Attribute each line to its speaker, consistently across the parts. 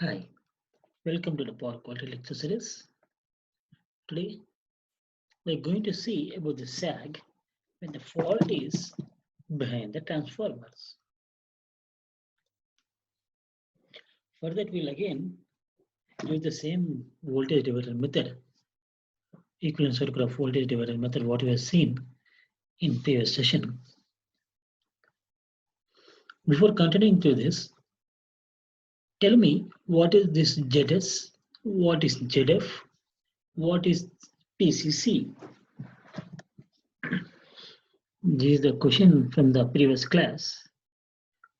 Speaker 1: Hi, welcome to the Power Quality Lecture Series. Today, we're going to see about the sag when the fault is behind the transformers. For that, we'll again use the same voltage divider method, equivalent circuit graph voltage divider method, what we have seen in previous session. Before continuing to this, tell me what is this ZS, what is ZF, what is PCC? This is the question from the previous class.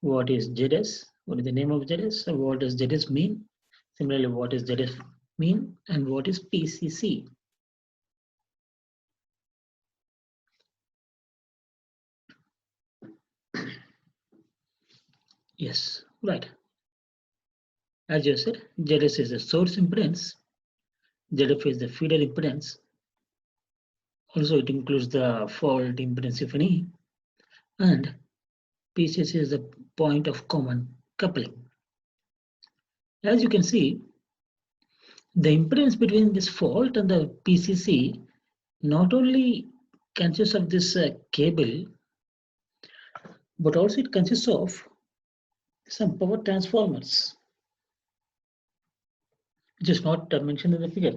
Speaker 1: What is ZS? What is the name of ZS? So what does ZS mean? Similarly, what is ZF mean? And what is PCC? Yes, right. As you said, ZS is the source impedance. ZF is the feeder impedance. Also, it includes the fault impedance, if any. And PCC is the point of common coupling. As you can see, the impedance between this fault and the PCC not only consists of this cable, but also it consists of some power transformers, which is not mentioned in the figure.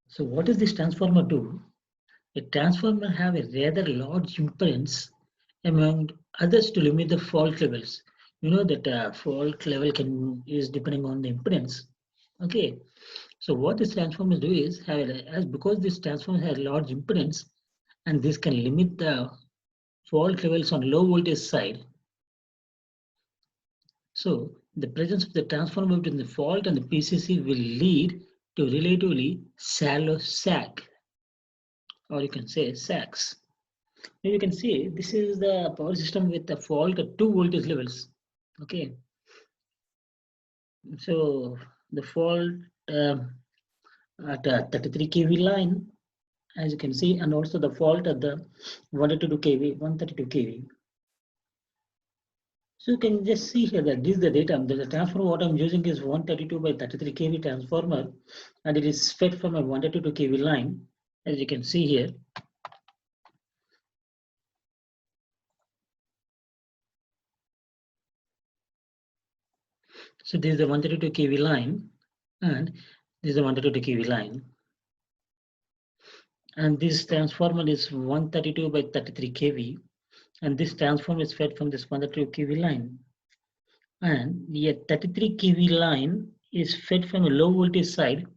Speaker 1: So what does this transformer do? A transformer have a rather large impedance among others to limit the fault levels. You know that fault level is depending on the impedance. Okay, so what this transformer do is because this transformer has large impedance, and this can limit the fault levels on low voltage side. So the presence of the transformer between the fault and the PCC will lead to relatively shallow sag, or you can say sags. Now you can see this is the power system with the fault at 2 voltage levels. Okay, so the fault at 33 kV line, as you can see, and also the fault at the 132 kV, 132 kV. So you can just see here that this is the data. The transformer what I'm using is 132 by 33 kV transformer, and it is fed from a 132 kV line, as you can see here. So this is the 132 kV line, and this is the 132 kV line. And this transformer is 132 by 33 kV, and this transformer is fed from this 132 kV line. And the 33 kV line is fed from a low voltage side.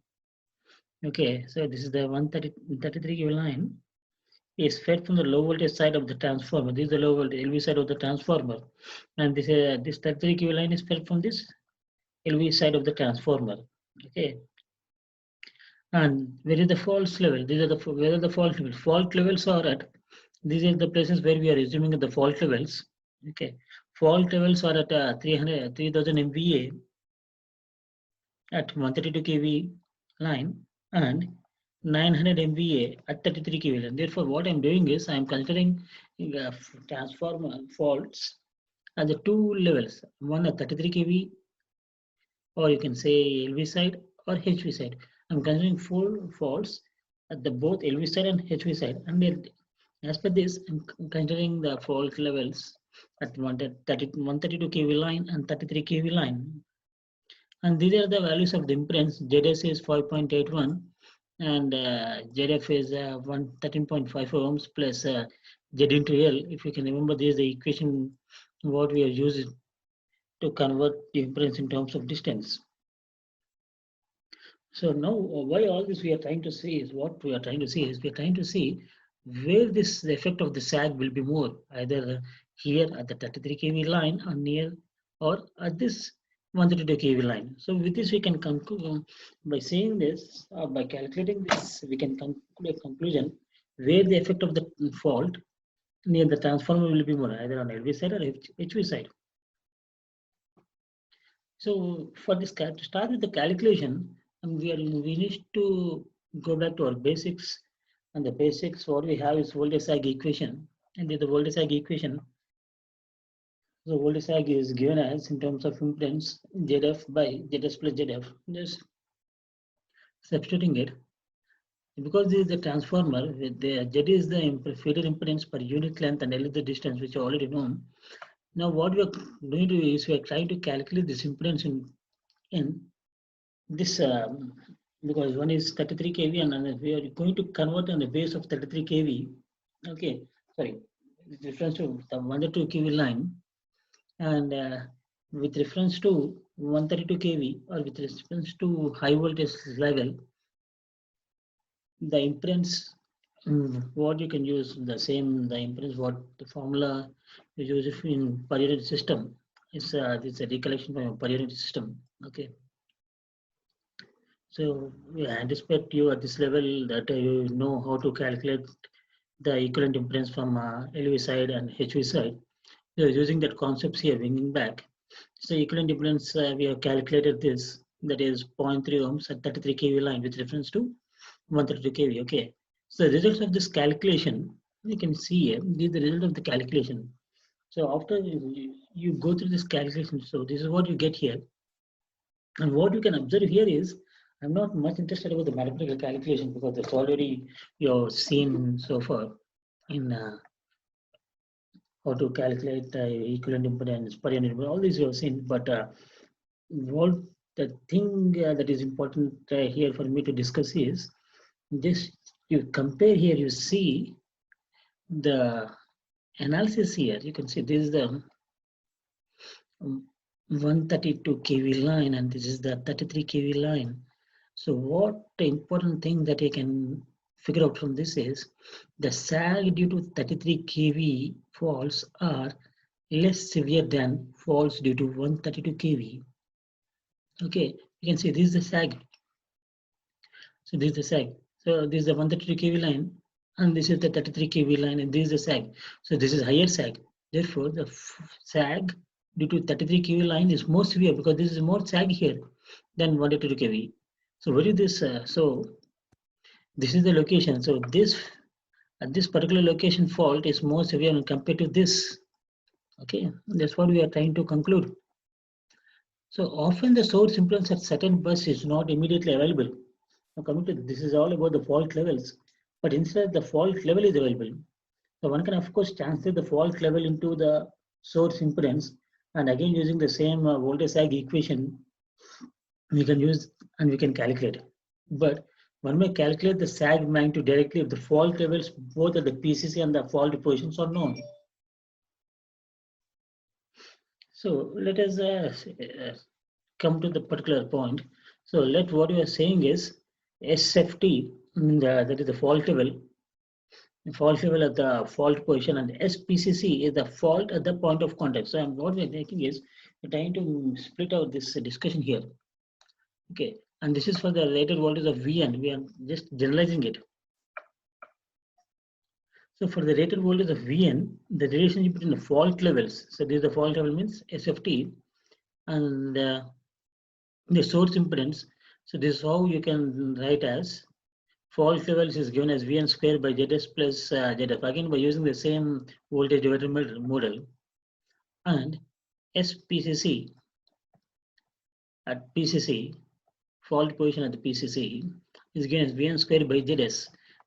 Speaker 1: Okay, so this is the 133 kV line is fed from the low voltage side of the transformer. This is the low voltage LV side of the transformer, and this 33 kV line is fed from this LV side of the transformer. Okay, and where is the fault level? These are where are the fault levels? Fault levels are at, these are the places where we are assuming the fault levels. Okay, fault levels are at 3000 MVA at 132 kV line and 900 MVA at 33 kV line. Therefore, what I'm doing is I'm considering transformer faults at the two levels, one at 33 kV, or you can say LV side or HV side. I'm considering full faults at the both LV side and HV side, and as per this, I'm considering the fault levels at 132 kV line and 33 kV line. And these are the values of the impedance. ZS is 5.81 and ZF is 13.5 ohms plus Z into L. If you can remember, this is the equation what we are using to convert the impedance in terms of distance. So now why all this we are trying to see is what we are trying to see is we are trying to see where the effect of the sag will be more, either here at the 33 kV line or near or at this 132 kV line. So with this we can conclude by saying this or by calculating this we can conclude a conclusion where the effect of the fault near the transformer will be more, either on LV side or HV side. So for this to start with the calculation, we need to go back to our basics, and the basics what we have is voltage sag equation, and the voltage sag equation So voltage sag is given as in terms of impedance ZF by ZS plus ZF. Just substituting it. Because this is the transformer, with the Z is the feeder impedance per unit length and L is the distance, which you already know. Now what we are going to do is we are trying to calculate this impedance in this because one is 33 kV and we are going to convert on the base of 33 kV. Okay, sorry, with reference to the 102 kV line and with reference to 132 kV or with reference to high voltage level, the impedance what you can use the same the impedance what the formula you use if in per unit system it's a recollection from a per unit system. Okay, so we anticipate you at this level that you know how to calculate the equivalent impedance from LV side and HV side. So using that concepts here, bringing back. So equivalent impedance, we have calculated this, that is 0.3 ohms at 33 kV line with reference to 132 kV. Okay. So the results of this calculation, you can see here, this is the result of the calculation. So after you go through this calculation, so this is what you get here. And what you can observe here is, I'm not much interested about the mathematical calculation because that's already you've seen so far in how to calculate equivalent impedance, per unit, all these you have seen. But what the thing that is important here for me to discuss is this: you compare here, you see the analysis here. You can see this is the 132 kV line and this is the 33 kV line. So what the important thing that you can figure out from this is the sag due to 33 kV faults are less severe than faults due to 132 kV. Okay, you can see this is the sag. So this is the sag. So this is the 132 kV line and this is the 33 kV line and this is the sag. So this is higher sag. Therefore, the sag due to 33 kV line is more severe because this is more sag here than 132 kV. So what is this? So this is the location. So this at this particular location fault is more severe when compared to this. Okay, that's what we are trying to conclude. So often the source impedance at certain bus is not immediately available. Now coming to this is all about the fault levels, but instead the fault level is available. So one can of course translate the fault level into the source impedance, and again using the same voltage sag equation, we can use and we can calculate. But one may calculate the sag magnitude directly if the fault levels both at the PCC and the fault positions are known. So let us come to the particular point. So what we are saying is SFT, that is the fault level at the fault position, and SPCC is the fault at the point of contact. So what we're making is we're trying to split out this discussion here. Okay, and this is for the rated voltage of VN. We are just generalizing it. So for the rated voltage of Vn, the relationship between the fault levels, so this is the fault level means SFT, and the source impedance. So this is how you can write as fault levels is given as Vn square by Zs plus Zf, again by using the same voltage divider model. And SPCC at PCC, fault position at the PCC is given as Vn square by Zs.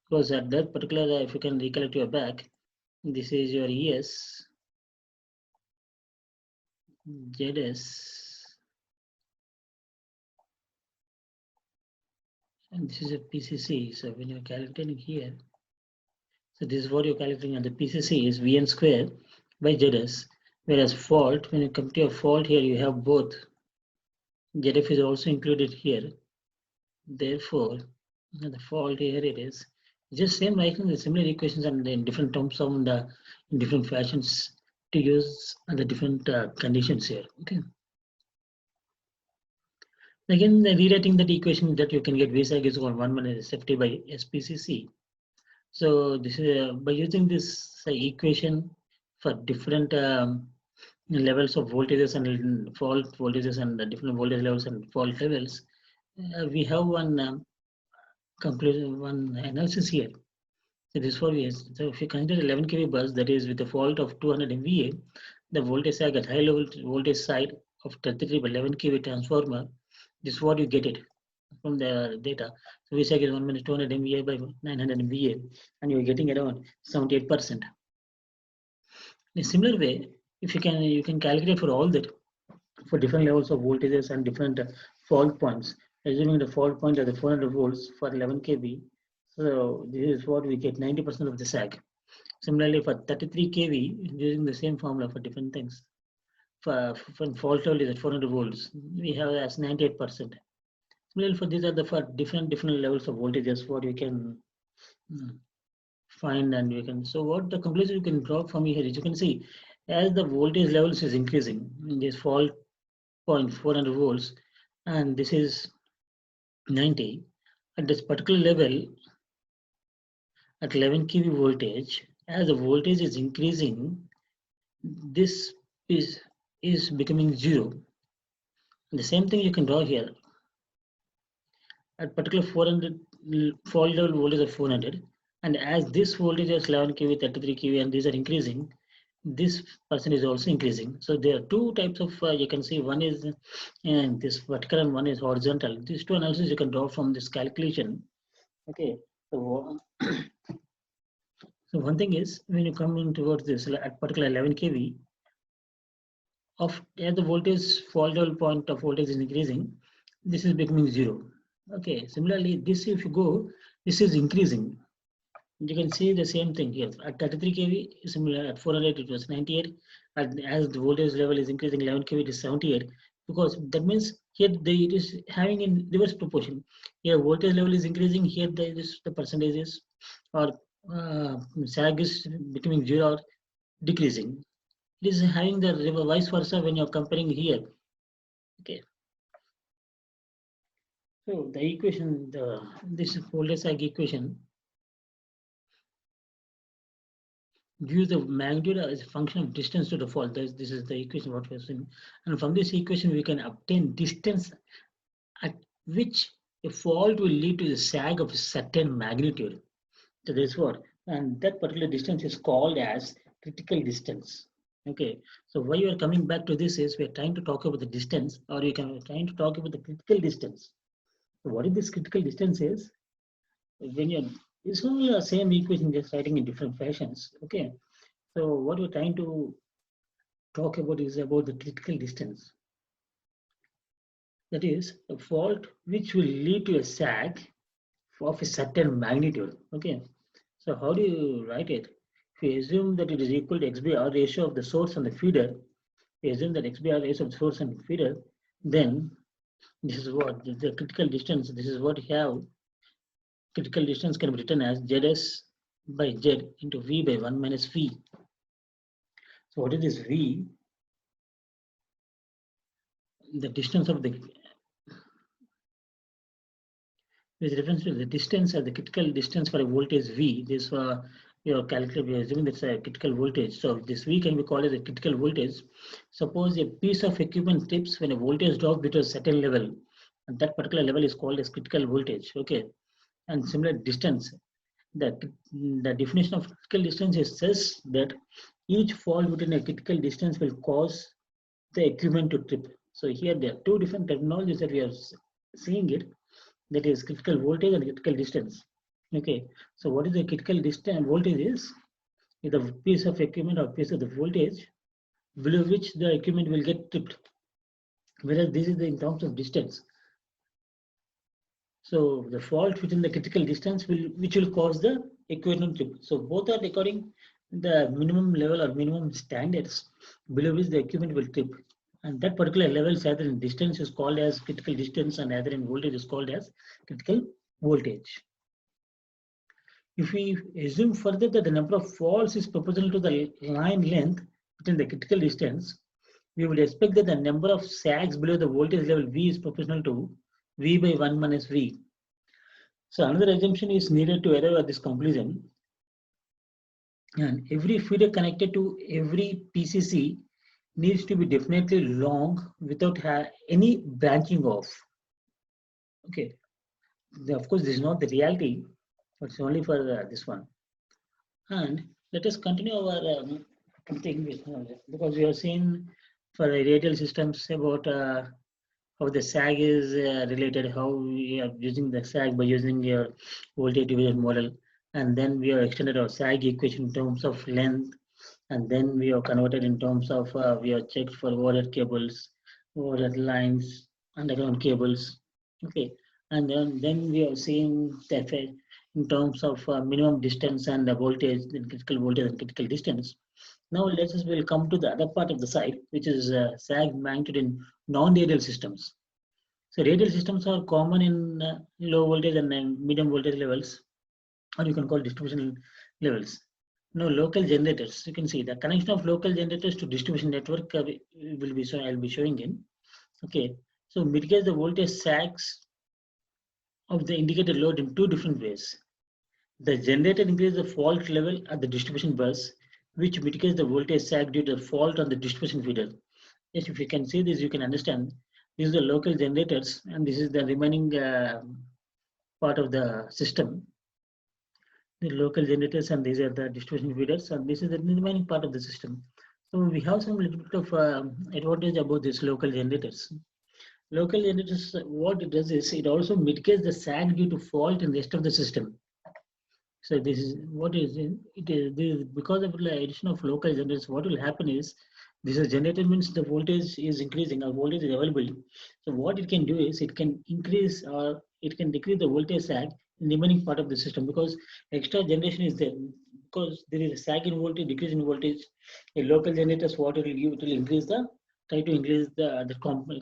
Speaker 1: Because at that particular, if you can recollect your back, this is your ES, ZS, and this is a PCC. So when you're calculating here, so this is what you're calculating on the PCC is Vn square by ZS. Whereas fault, when you come to a fault here, you have both. ZF is also included here. Therefore, the fault here it is. Just same writing the similar equations and in different terms and in different fashions to use under different conditions here. Okay. Again, rewriting that equation that you can get V sag is equal to 1 minus SFT by SPCC. So this is by using this equation for different levels of voltages and fault voltages and the different voltage levels and fault levels, we have one conclusion, one analysis here. So this is for years. So if you consider 11 kV bus that is with a fault of 200 MVA, the voltage sag at high level voltage side of 33 by 11 kV transformer. This is what you get it from the data. So V sag is 1 minus 200 MVA by 900 MVA, and you're getting around 78%. In a similar way, if you can calculate for all that for different levels of voltages and different fault points. Assuming the fault point at the 400 volts for 11 kV, so this is what we get 90% of the sag. Similarly, for 33 kV, using the same formula for different things. For fault level is at 400 volts, we have as 98%. Similarly, for these are the for different levels of voltages, what we can find, and we can. So what the conclusion you can draw from here is you can see as the voltage levels is increasing in this fault point 400 volts, and this is 90 at this particular level at 11 kV voltage. As the voltage is increasing, this is becoming zero. And the same thing you can draw here at particular 400 fault level voltage of 400, and as this voltage is 11 kV 33 kV and these are increasing, this percent is also increasing. So there are two types of you can see, one is this vertical and one is horizontal. These two analysis you can draw from this calculation. Okay, so so one thing is when you come in towards this at particular 11 kV of as the voltage fault level point of voltage is increasing, this is becoming zero. Okay, similarly this if you go, this is increasing. You can see the same thing here at 33 kV, similar at 400 it was 98, and as the voltage level is increasing 11 kV it is 78, because that means here it is having in reverse proportion. Here voltage level is increasing, here the percentages or sag is becoming zero or decreasing. It is having the vice versa when you're comparing here. Okay. So the equation, this voltage sag equation gives the magnitude as a function of distance to the fault. This is the equation what we have seen. And from this equation, we can obtain distance at which a fault will lead to the sag of a certain magnitude. So that's what. And that particular distance is called as critical distance. Okay. So why you are coming back to this is we are trying to talk about the distance, or you can trying to talk about the critical distance. So what is this critical distance is? When you're it's only the same equation, just writing in different fashions. Okay, so what we're trying to talk about is about the critical distance. That is a fault which will lead to a sag of a certain magnitude. Okay, so how do you write it? If we assume that it is equal to XBR ratio of the source and the feeder, we assume that XBR ratio of the source and feeder, then this is what the critical distance. This is what we have. Critical distance can be written as Zs by Z into V by 1 minus V. So what is this V? The distance of the with reference to the distance as the critical distance for a voltage V. This your calculator, we are assuming that's a critical voltage. So this V can be called as a critical voltage. Suppose a piece of equipment trips when a voltage drops below a certain level, and that particular level is called as critical voltage. Okay, and similar distance. The definition of critical distance is says that each fault within a critical distance will cause the equipment to trip. So here there are two different terminologies that we are seeing it. That is critical voltage and critical distance. Okay, so what is the critical distance? Voltage is a piece of equipment or piece of the voltage below which the equipment will get tripped. Whereas this is in terms of distance. So the fault within the critical distance which will cause the equipment trip. So both are recording the minimum level or minimum standards below which the equipment will trip. And that particular level, either in distance is called as critical distance and either in voltage is called as critical voltage. If we assume further that the number of faults is proportional to the line length within the critical distance, we would expect that the number of sags below the voltage level V is proportional to V by 1 minus V. So another assumption is needed to arrive at this conclusion. And every feeder connected to every PCC needs to be definitely long without any branching off. Okay, of course this is not the reality, but it's only for this one. And let us continue our something because we have seen for the radial systems about how the sag is related, how we are using the sag by using your voltage division model, and then we have extended our sag equation in terms of length, and then we have converted in terms of we have checked for overhead cables, overhead lines, underground cables. Okay, and then we have seen the effect in terms of minimum distance and the voltage, and critical voltage and critical distance. Now let us will come to the other part of the site, which is sag magnitude in non-radial systems. So radial systems are common in low voltage and medium voltage levels, or you can call distribution levels. Now local generators, you can see the connection of local generators to distribution network will be I'll be showing in. Okay, so mitigate the voltage sags of the indicated load in two different ways. The generator increases the fault level at the distribution bus, which mitigates the voltage sag due to the fault on the distribution feeder. Yes, if you can see this, you can understand. These are the local generators, and this is the remaining part of the system. The local generators, and these are the distribution feeders, and this is the remaining part of the system. So we have some little bit of advantage about these local generators. Local generators, what it does is it also mitigates the sag due to fault in the rest of the system. So this is what is it is this, because of the addition of local generators. What will happen is this is generator means the voltage is increasing or voltage is available. So what it can do is it can increase or it can decrease the voltage sag in the remaining part of the system because extra generation is there. Because there is a sag in voltage, decrease in voltage. A local generators what it will give, it will increase the try to increase the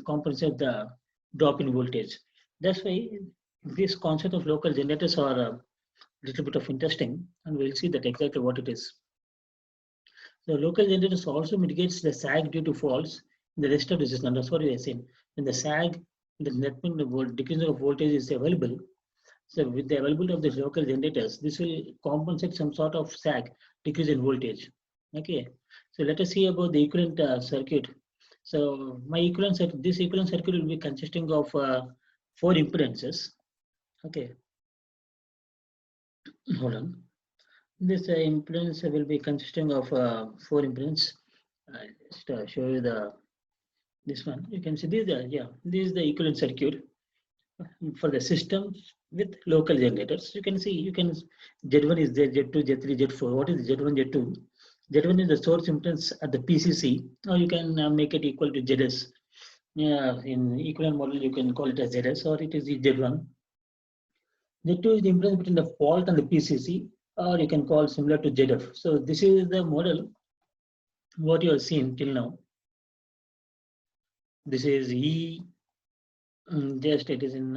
Speaker 1: compensate the drop in voltage. That's why this concept of local generators are little bit of interesting, and we'll see that exactly what it is. So local generators also mitigates the sag due to faults in the rest of the system. That's what we are saying. When the sag, the net the decrease of voltage is available, so with the availability of the local generators, this will compensate some sort of sag decrease in voltage. Okay, so let us see about the equivalent circuit. So my equivalent circuit, this equivalent circuit will be consisting of four impedances. Okay, hold on. This impedance will be consisting of four impedances. Just show you the this one. You can see this. This is the equivalent circuit for the system with local generators. You can see Z1 is there, Z2, Z3, Z4. What is Z1, Z2? Z1 is the source impedance at the PCC, or you can make it equal to ZS. Yeah, in equivalent model you can call it as ZS, or it is Z1. Z2 is the impedance between the fault and the PCC, or you can call similar to ZF. So this is the model what you have seen till now. This is E, just it is in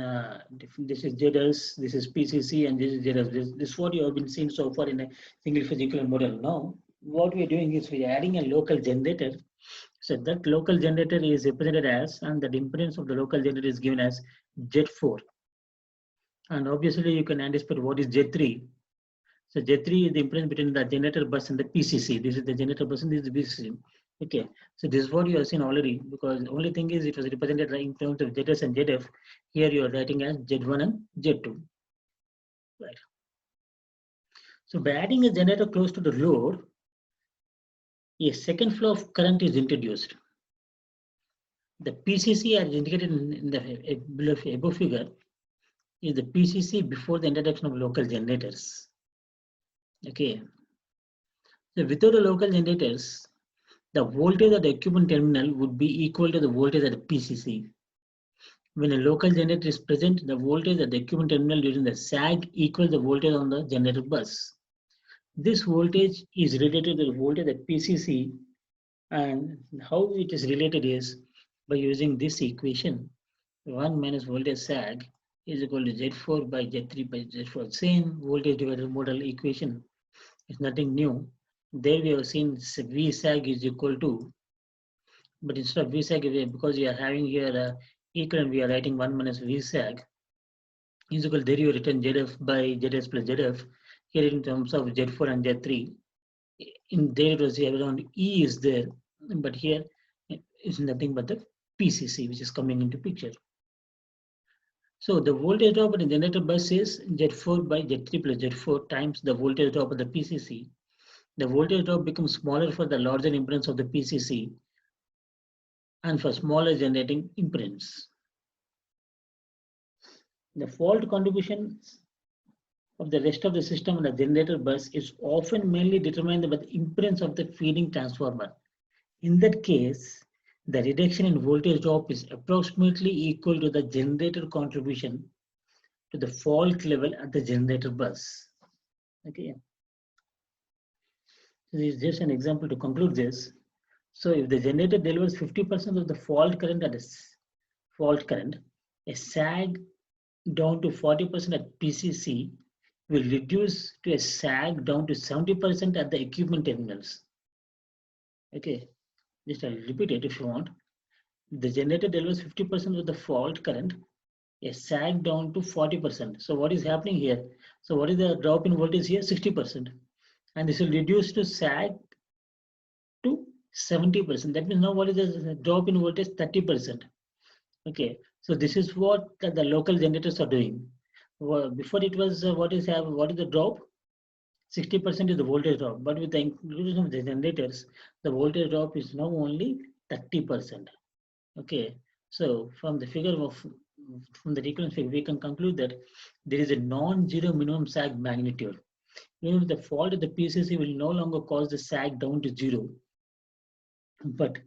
Speaker 1: this is ZS, this is PCC, and this is ZF. This is what you have been seeing so far in a single physical model. Now, what we are doing is we are adding a local generator. So that local generator is represented as, and the impedance of the local generator is given as Z4. And obviously, you can anticipate what is Z3. So Z3 is the impedance between the generator bus and the PCC. This is the generator bus and this is the PCC. Okay, so this is what you have seen already because the only thing is it was represented in terms of ZS and ZF. Here you are writing as Z1 and Z2. Right. So by adding a generator close to the load, a second flow of current is introduced. The PCC as indicated in the above figure is the PCC before the introduction of local generators. Okay. So without the local generators, the voltage at the equipment terminal would be equal to the voltage at the PCC. When a local generator is present, the voltage at the equipment terminal during the sag equals the voltage on the generator bus. This voltage is related to the voltage at PCC, and how it is related is by using this equation. 1 minus voltage sag is equal to Z4 by Z3 by Z4. Same voltage divider model equation. It's nothing new. There we have seen V sag is equal to, but instead of V sag, because we are having here equivalent, we are writing 1 minus V sag is equal to, there you written ZF by ZS plus ZF. Here in terms of Z4 and Z3, in there it was around E is there, but here is nothing but the PCC which is coming into picture. So the voltage drop at the generator bus is Z4 by Z3 plus Z4 times the voltage drop of the PCC. the voltage drop becomes smaller for the larger impedance of the PCC and for smaller generating impedance. The fault contribution of the rest of the system on the generator bus is often mainly determined by the impedance of the feeding transformer. In that case, the reduction in voltage drop is approximately equal to the generator contribution to the fault level at the generator bus. Okay. This is just an example to conclude this. So if the generator delivers 50% of the fault current at a fault current, a sag down to 40% at PCC will reduce to a sag down to 70% at the equipment terminals. Okay, just I'll repeat it if you want. The generator delivers 50% of the fault current, a sag down to 40%. So what is happening here? So what is the drop in voltage here? 60%. And this will reduce to sag to 70%. That means now what is the drop in voltage? 30%. Okay, so this is what the local generators are doing. Well, before it was what is the drop? 60% is the voltage drop, but with the inclusion of the generators, the voltage drop is now only 30%. Okay, so from the equivalence figure, we can conclude that there is a non-zero minimum sag magnitude. Even if the fault at the PCC will no longer cause the sag down to zero, but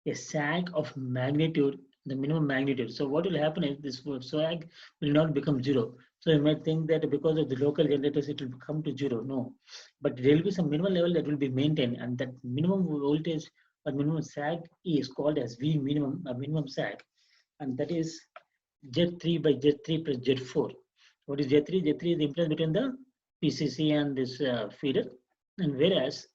Speaker 1: a sag of magnitude, the minimum magnitude. So what will happen is this sag will not become zero. So you might think that because of the local generators, it will come to zero. No, but there will be some minimum level that will be maintained, and that minimum voltage or minimum sag is called as V minimum, a minimum sag, and that is Z3 by Z3 plus Z4. What is Z3? Z3 is the impedance between the PCC and this feeder, and whereas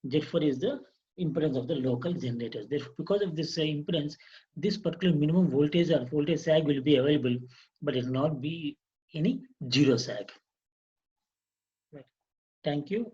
Speaker 1: Z4 is the impedance of the local generators. Therefore, because of this impedance, this particular minimum voltage or voltage sag will be available, but it will not be any zero sag. Right. Thank you.